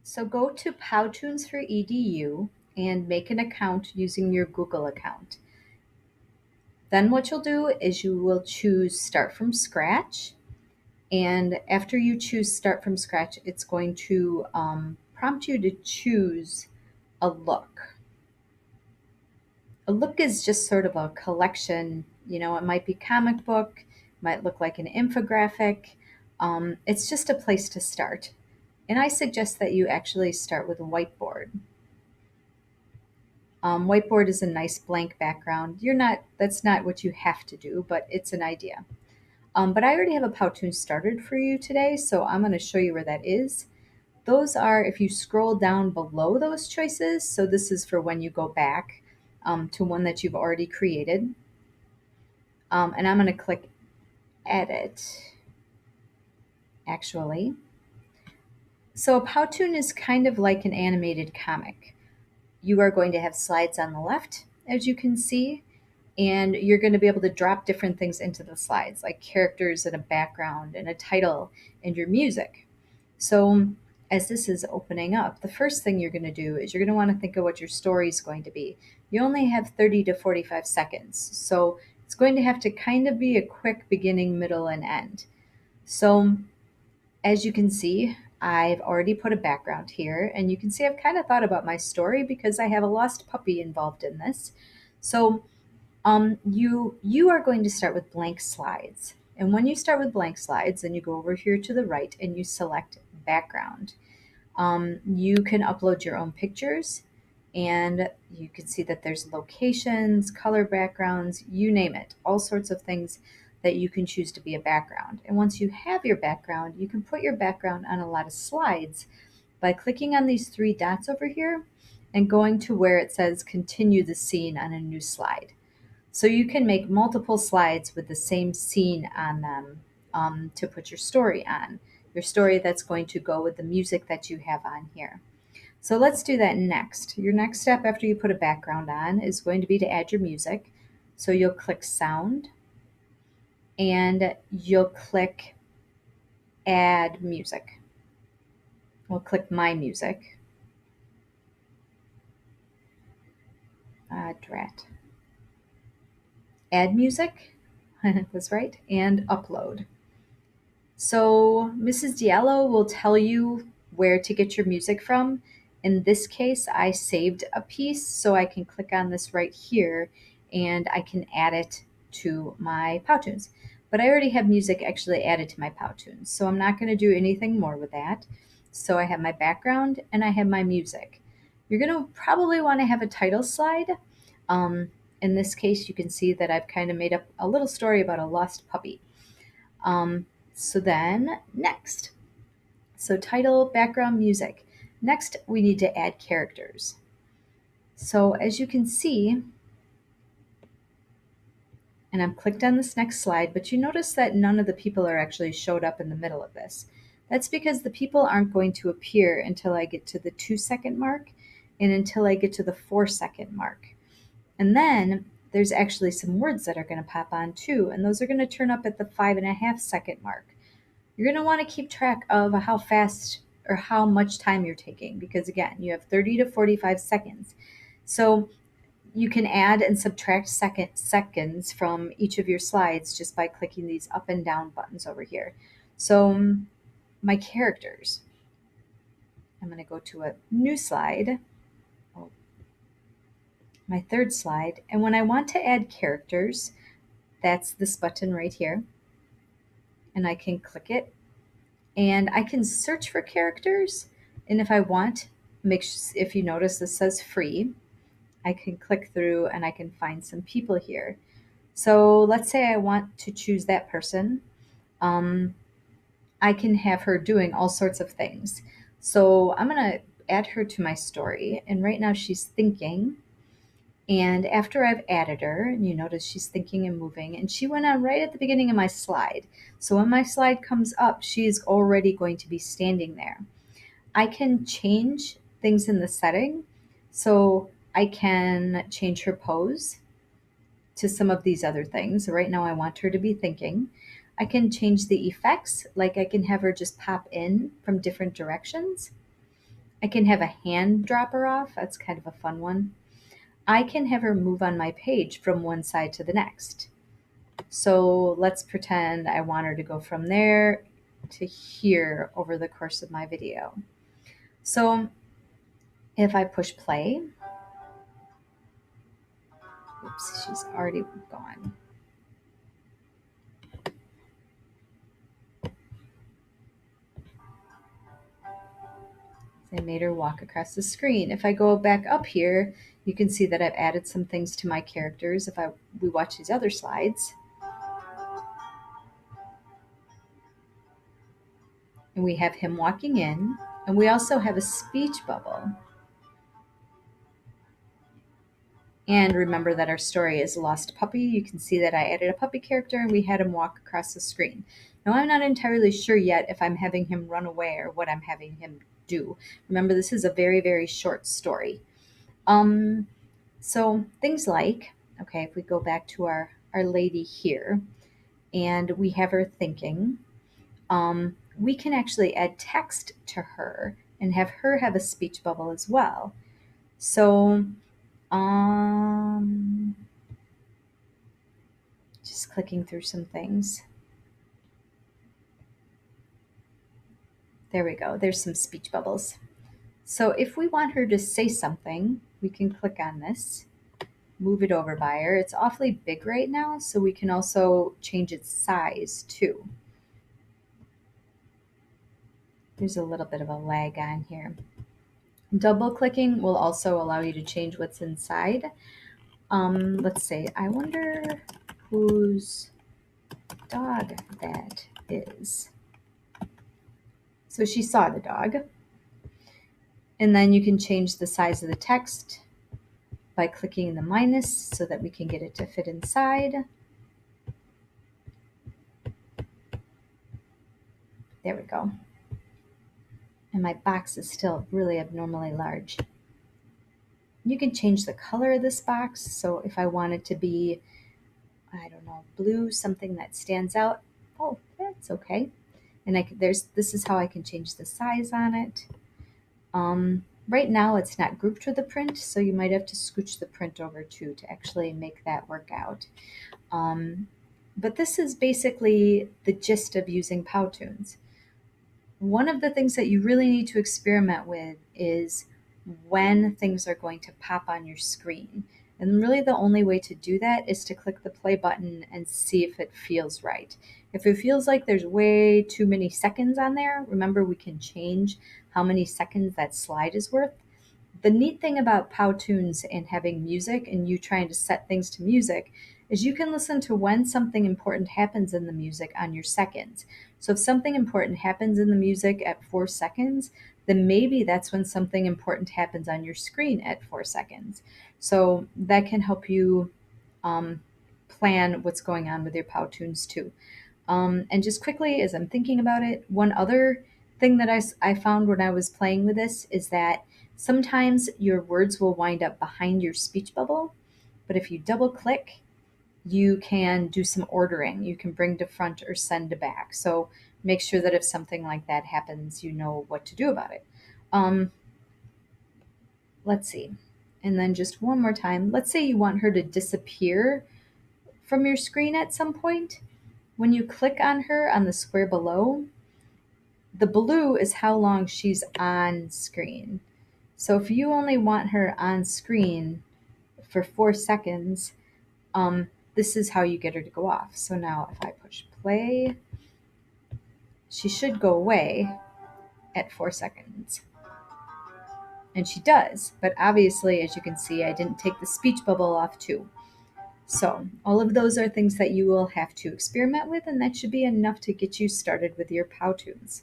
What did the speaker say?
So go to Powtoons for EDU and make an account using your Google account. Then what you'll do is you will choose Start from Scratch. And after you choose Start from Scratch, it's going to prompt you to choose a look. A look is just sort of a collection, it might be comic book, might look like an infographic. It's just a place to start. And I suggest that you actually start with a whiteboard. Whiteboard is a nice blank background. That's not what you have to do, but it's an idea. But I already have a Powtoon started for you today, so I'm going to show you where that is. Those are, if you scroll down below those choices, so this is for when you go back to one that you've already created. And I'm going to click Edit, actually. So a Powtoon is kind of like an animated comic. You are going to have slides on the left, as you can see, and you're going to be able to drop different things into the slides, like characters and a background and a title and your music. So as this is opening up, the first thing you're going to do is you're going to want to think of what your story is going to be. You only have 30 to 45 seconds, so it's going to have to kind of be a quick beginning, middle, and end. So as you can see, I've already put a background here, and you can see I've kind of thought about my story because I have a lost puppy involved in this. So you are going to start with blank slides. And when you start with blank slides, then you go over here to the right and you select background. You can upload your own pictures, and you can see that there's locations, color backgrounds, you name it, all sorts of things that you can choose to be a background. And once you have your background, you can put your background on a lot of slides by clicking on these three dots over here and going to where it says continue the scene on a new slide. So you can make multiple slides with the same scene on them to put your story on, your story that's going to go with the music that you have on here. So let's do that next. Your next step after you put a background on is going to be to add your music. So you'll click Sound and you'll click Add Music. We'll click My Music. Drat. Add Music, that's right, and Upload. So Mrs. Diallo will tell you where to get your music from. In this case, I saved a piece, so I can click on this right here and I can add it to my Powtoons. But I already have music actually added to my Powtoons, so I'm not going to do anything more with that. So I have my background and I have my music. You're going to probably want to have a title slide. In this case, you can see that I've kind of made up a little story about a lost puppy. So then next, so title, background, music. Next, we need to add characters. So as you can see, and I've clicked on this next slide, but you notice that none of the people are actually showed up in the middle of this. That's because the people aren't going to appear until I get to the 2-second mark and until I get to the 4-second mark. And then there's actually some words that are going to pop on too, and those are going to turn up at the 5.5-second mark. You're going to want to keep track of how fast or how much time you're taking because, again, you have 30 to 45 seconds. So you can add and subtract seconds from each of your slides just by clicking these up and down buttons over here. So my characters, I'm going to go to a new slide, my third slide, and when I want to add characters, that's this button right here, and I can click it and I can search for characters. And if I want, if you notice this says free, I can click through and I can find some people here. So let's say I want to choose that person. I can have her doing all sorts of things. So I'm going to add her to my story. And right now she's thinking. And after I've added her, and you notice she's thinking and moving, and she went on right at the beginning of my slide. So when my slide comes up, she is already going to be standing there. I can change things in the setting. So I can change her pose to some of these other things. Right now I want her to be thinking. I can change the effects, like I can have her just pop in from different directions. I can have a hand drop her off. That's kind of a fun one. I can have her move on my page from one side to the next. So let's pretend I want her to go from there to here over the course of my video. So if I push play, oops, she's already gone. I made her walk across the screen. If I go back up here, you can see that I've added some things to my characters. If we watch these other slides, and we have him walking in, and we also have a speech bubble. And remember that our story is Lost Puppy. You can see that I added a puppy character and we had him walk across the screen. Now I'm not entirely sure yet if I'm having him run away or what I'm having him do. Remember, this is a very, very short story. So things like, okay, if we go back to our lady here and we have her thinking, we can actually add text to her and have her have a speech bubble as well. So just clicking through some things. There we go. There's some speech bubbles. So if we want her to say something, we can click on this, move it over by her. It's awfully big right now, so we can also change its size too. There's a little bit of a lag on here. Double clicking will also allow you to change what's inside. Let's say, I wonder whose dog that is. So she saw the dog. And then you can change the size of the text by clicking the minus so that we can get it to fit inside. There we go. And my box is still really abnormally large. You can change the color of this box. So if I want it to be, I don't know, blue, something that stands out, oh, that's okay. And this is how I can change the size on it. Right now it's not grouped with the print, so you might have to scooch the print over too to actually make that work out. But this is basically the gist of using Powtoons. One of the things that you really need to experiment with is when things are going to pop on your screen. And really the only way to do that is to click the play button and see if it feels right. If it feels like there's way too many seconds on there, remember we can change how many seconds that slide is worth. The neat thing about Powtoons and having music and you trying to set things to music is you can listen to when something important happens in the music on your seconds. So if something important happens in the music at 4 seconds, then maybe that's when something important happens on your screen at 4 seconds. So that can help you plan what's going on with your Powtoons too. And just quickly, as I'm thinking about it, one other thing that I found when I was playing with this is that sometimes your words will wind up behind your speech bubble, but if you double click, you can do some ordering. You can bring to front or send to back. So make sure that if something like that happens, you know what to do about it. Let's see. And then just one more time. Let's say you want her to disappear from your screen at some point. When you click on her on the square below, the blue is how long she's on screen. So if you only want her on screen for 4 seconds, this is how you get her to go off. So now if I push play, she should go away at 4 seconds. And she does, but obviously, as you can see, I didn't take the speech bubble off too. So all of those are things that you will have to experiment with, and that should be enough to get you started with your Powtoons.